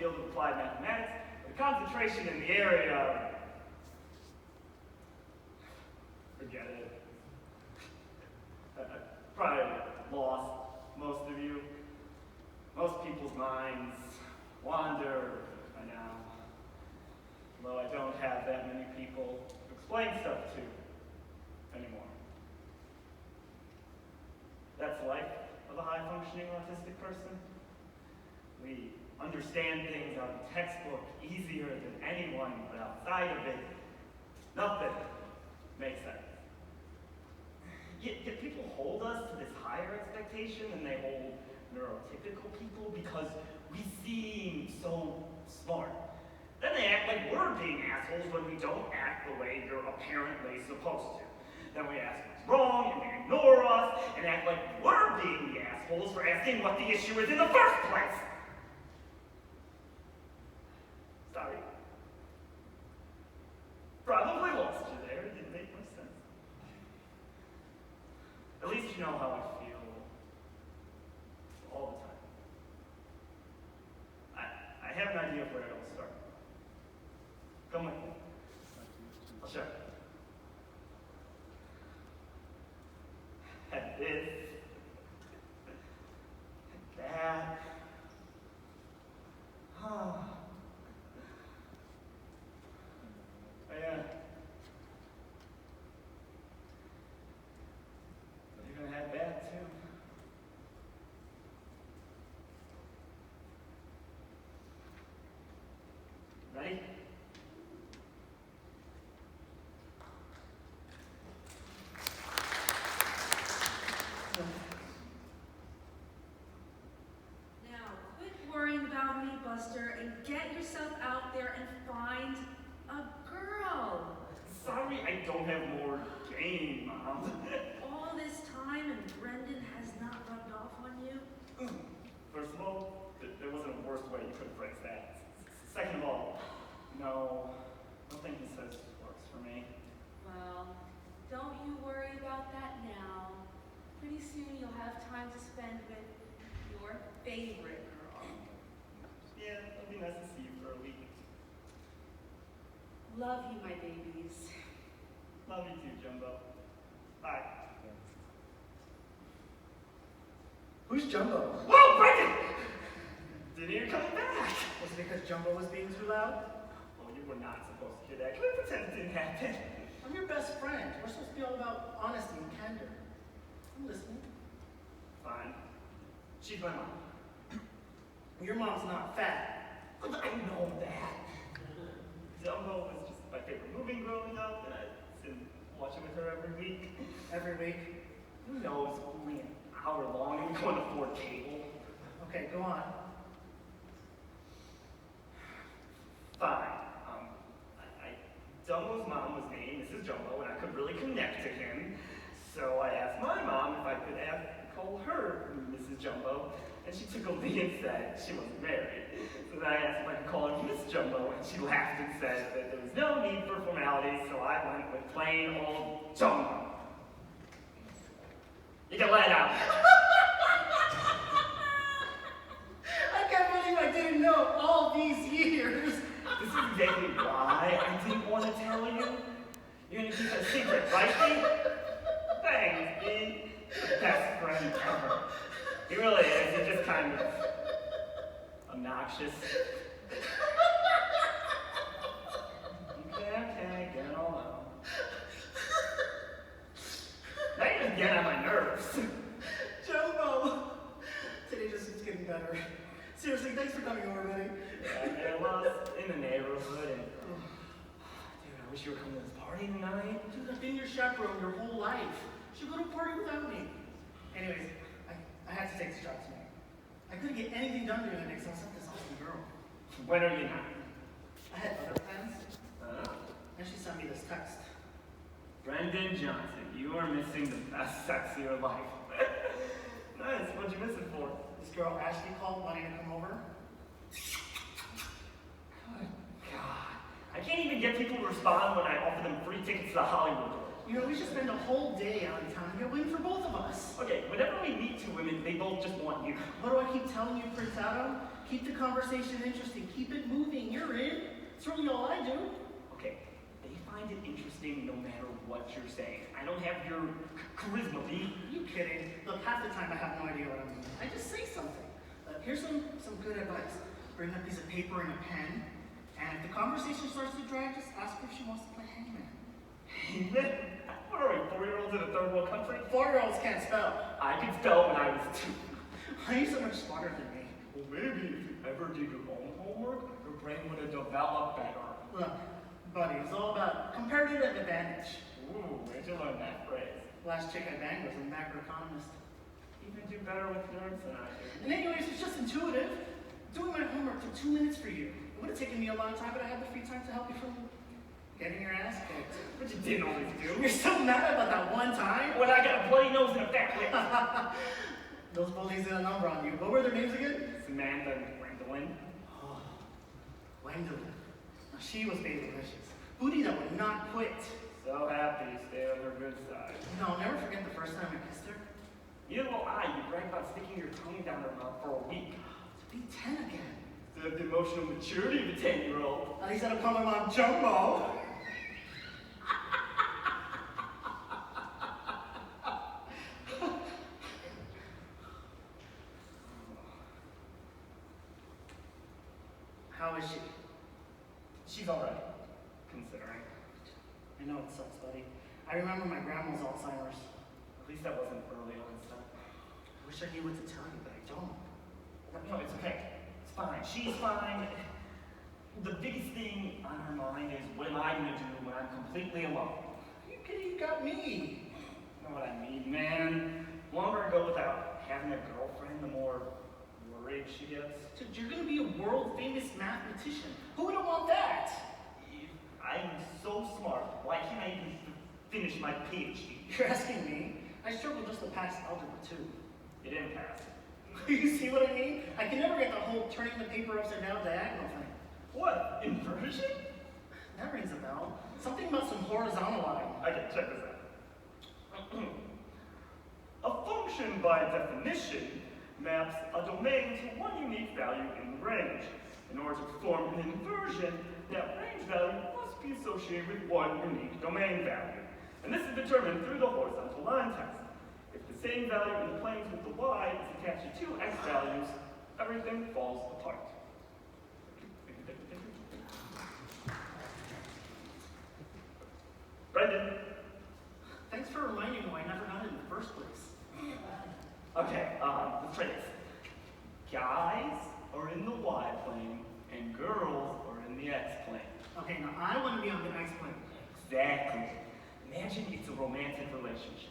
field of applied mathematics, with a concentration in the area of... Forget it. I probably lost most of you. Most people's minds wander by now. Although I don't have that many people to explain stuff to anymore. That's the life of a high-functioning autistic person. We understand things out of the textbook easier than anyone, but outside of it, nothing makes sense. Yet people hold us to this higher expectation than they hold neurotypical people because we seem so smart. Then they act like we're being assholes when we don't act the way you're apparently supposed to. Then we ask what's wrong, and they ignore us, and act like we're being the assholes for asking what the issue is in the first place. Sorry. Probably lost you there. It didn't make much sense. At least you know how I feel all the time. I have an idea of where it all started. Come with me. I'll show you. And this, and that. Oh yeah. You're gonna have that too. Ready? Buster, and get yourself out there and find a girl. Sorry, I don't have more game, Mom. All this time and Brendan has not rubbed off on you? First of all, there wasn't a worse way you could have phrased that. Second of all, no, nothing he says works for me. Well, don't you worry about that now. Pretty soon you'll have time to spend with your favorite girl. Yeah, it'll be nice to see you for a week. Love you, my babies. Love you too, Jumbo. Bye. Who's Jumbo? Whoa, Brendan! Didn't hear you coming back. Was it because Jumbo was being too loud? Oh, you were not supposed to hear that. Can we pretend it didn't happen? I'm your best friend. We're supposed to be all about honesty and candor. I'm listening. Fine. She's my mom. Your mom's not fat. I know that. Jumbo was just my favorite movie growing up, and I'd been watching with her every week. Every week? Who knows, only an hour long, and we couldn't afford cable. Okay, go on. Fine. Jumbo's mom was named Mrs. Jumbo, and I could really connect to him. So I asked my mom if I could call her Mrs. Jumbo, and she tickled me and said she wasn't married. So then I asked if I could call her Miss Jumbo, and she laughed and said that there was no need for formalities, so I went with plain old Jumbo. You can let out. I can't believe I didn't know all these years. This is exactly why I didn't want to tell you. You're gonna keep it a secret, right, Steve? Thanks, Steve. The best friend ever. He really is. He's just kind of obnoxious. Okay, get it all out. Now you're just getting on my nerves. Jumbo! Today just keeps getting better. Seriously, thanks for coming over, buddy. Yeah, well, in the neighborhood, and dude, I wish you were coming to this party tonight. Dude, I've been your chaperone your whole life. You should go to a party without me. Anyways, I had to take this job tonight. I couldn't get anything done during the day, so I sent this awesome girl. When are you not? I had other plans, and she sent me this text. Brendan Johnson, you are missing the best sex of your life. Nice, what'd you miss it for? This girl Ashley called wanting to come over. Good God. I can't even get people to respond when I offer them free tickets to the Hollywood Bowl. You know, we should spend a whole day out in town and get win for both of us. Okay, whenever we meet two women, they both just want you. What do I keep telling you, Prince Adam? Keep the conversation interesting. Keep it moving. You're in. It's really all I do. Okay, they find it interesting no matter what you're saying. I don't have your charisma, B. You kidding? Look, half the time I have no idea what I'm doing. I just say something. Here's some good advice. Bring a piece of paper and a pen, and if the conversation starts to drag, just ask her if she wants to play hangman. Hangman? What are we, 4-year-olds in a third world country? 4-year-olds can't spell. I could spell when I was 2. Why are you so much smarter than me? Well, maybe if you ever did your own homework, your brain would have developed better. Look, buddy, it's all about comparative advantage. Ooh, where'd you learn that phrase? Last chick I banged was a macroeconomist. Even do better with nerds than I do. And anyways, it's just intuitive. Doing my homework took 2 minutes for you. It would have taken me a long time, but I had the free time to help you from getting your ass kicked. But you didn't always do. You're so mad about that one time? When I got a bloody nose and a fat lip. Those bullies did a number on you. What were their names again? Samantha and Gwendolyn. Oh, Gwendolyn. Now, she was delicious. Booty that would not quit. So happy you stay on her good side. No, I'll never forget the first time I kissed her. Neither will I. You brag about sticking your tongue down her mouth for a week. To be 10 again. To have the emotional maturity of a 10-year-old. At least I don't call my mom Jumbo. How is she? She's alright, considering. I know it sucks, buddy. I remember my grandma's Alzheimer's. At least that wasn't early onset. I wish I knew what to tell you, but I don't. No, it's okay. It's fine. She's fine. The biggest thing on her mind is, what am I gonna do when I'm completely alone? Are you kidding? You got me. You know what I mean, man? The longer I go without having a girlfriend, the more worried she gets. Dude, you're gonna be a world-famous mathematician. Who wouldn't want that? I'm so smart. Why can't I even finish my PhD? You're asking me? I struggled just to pass algebra 2. It didn't pass. You see what I mean? I can never get the whole turning the paper upside down diagonal thing. What? Inversion? That rings a bell. Something about some horizontal line. Okay, check this out. A function, by definition, maps a domain to one unique value in the range. In order to perform an inversion, that range value must be associated with one unique domain value. And this is determined through the horizontal line test. If the same value in the planes with the y is attached to two x values, everything falls apart. Brendan. Thanks for reminding me why I never got it in the first place. Okay, let's try this. Guys are in the y plane, and girls are in the x plane. Okay, now I want to be on the x plane. Exactly. Imagine it's a romantic relationship.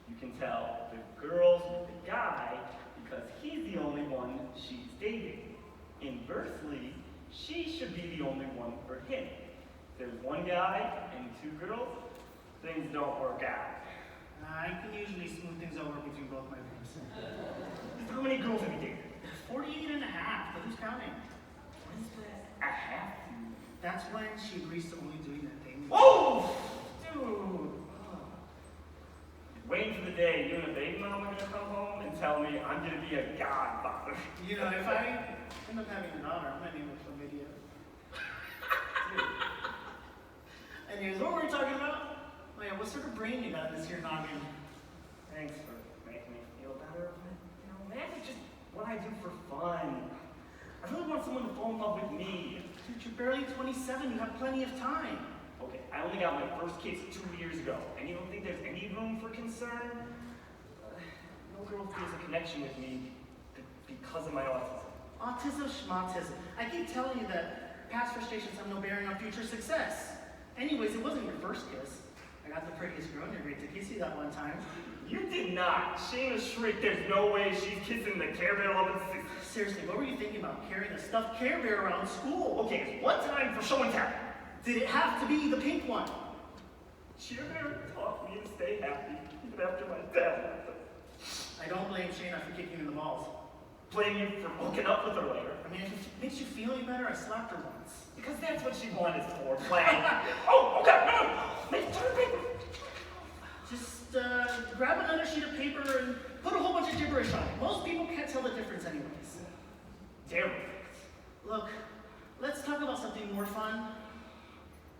You can tell the girl's with the guy because he's the only one she's dating. Inversely, she should be the only one for him. If there's one guy and two girls, things don't work out. I can usually smooth things over between both my groups. How many girls have you dated? 48 and a half, but who's counting? What is that? A half? That's when she agrees to only doing that thing. Oh! Dude! Waiting for the day you and a baby mom are gonna come home and tell me I'm gonna be a godfather. You know, if I end up having a daughter, I'm gonna name her Chlamydia. Anyways, what were we talking about? Oh yeah, what sort of brain you got in this here noggin? Thanks for making me feel better. But, you know, magic's just what I do for fun. I really want someone to fall in love with me. Dude, you're barely 27, you have plenty of time. Okay, I only got my first kiss 2 years ago, and you don't think there's any room for concern? No girl feels a connection with me because of my autism. Autism, schmatism. I keep telling you that past frustrations have no bearing on future success. Anyways, it wasn't your first kiss. I got the prettiest girl in your grade to kiss you that one time. You did not. Shayna shrieked, there's no way she's kissing the Care Bear of its sister. Seriously, what were you thinking about carrying a stuffed Care Bear around school? Okay, it's one time for show and tell. Did it have to be the pink one? Cheer Bear taught me to stay happy, even after my dad left us. I don't blame Shayna for kicking you in the balls. Blame you for hooking up with her later. I mean, if it makes you feel any better, I slapped her once. Because that's what she wanted for, playing. Oh, okay, no! Make turn paper! grab another sheet of paper and put a whole bunch of gibberish on it. Most people can't tell the difference anyways. Derelict. Look, let's talk about something more fun.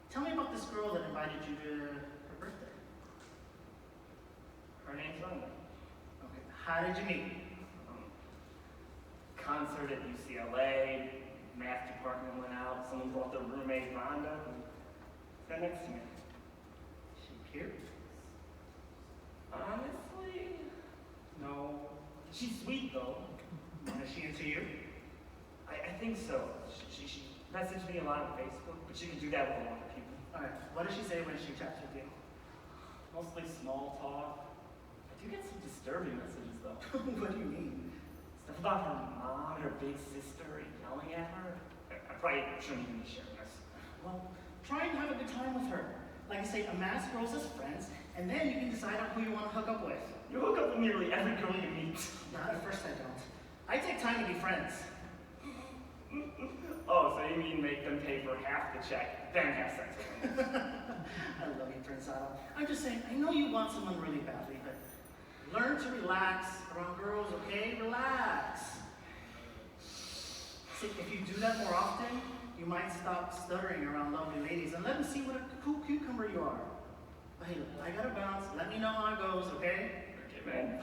Tell me about this girl that invited you to her birthday. Her name's Rhonda. Okay, how did you meet? Concert at UCLA, math department went out, someone brought their roommate Rhonda, and sat next to me. She cute? Honestly, no. She's sweet though. Is she into you? I think so. She messaged me a lot on Facebook, but she can do that with a lot of people. Alright, what does she say when she chats with you? Mostly small talk. I do get some disturbing messages though. What do you mean? Stuff about her mom and her big sister yelling at her. I probably shouldn't even be sharing this. Well, try and have a good time with her. Like I say, amass girls as friends, and then you can decide on who you want to hook up with. You hook up with nearly every girl you meet. Not at first I don't. I take time to be friends. Oh, so you mean make them pay for half the check, then have sex with them? I love you, Prince Otto. I'm just saying, I know you want someone really badly, but learn to relax around girls, okay? Relax. See, if you do that more often, you might stop stuttering around lovely ladies and let them see what a cool cucumber you are. But hey, look, I gotta bounce. Let me know how it goes, okay? Okay, man.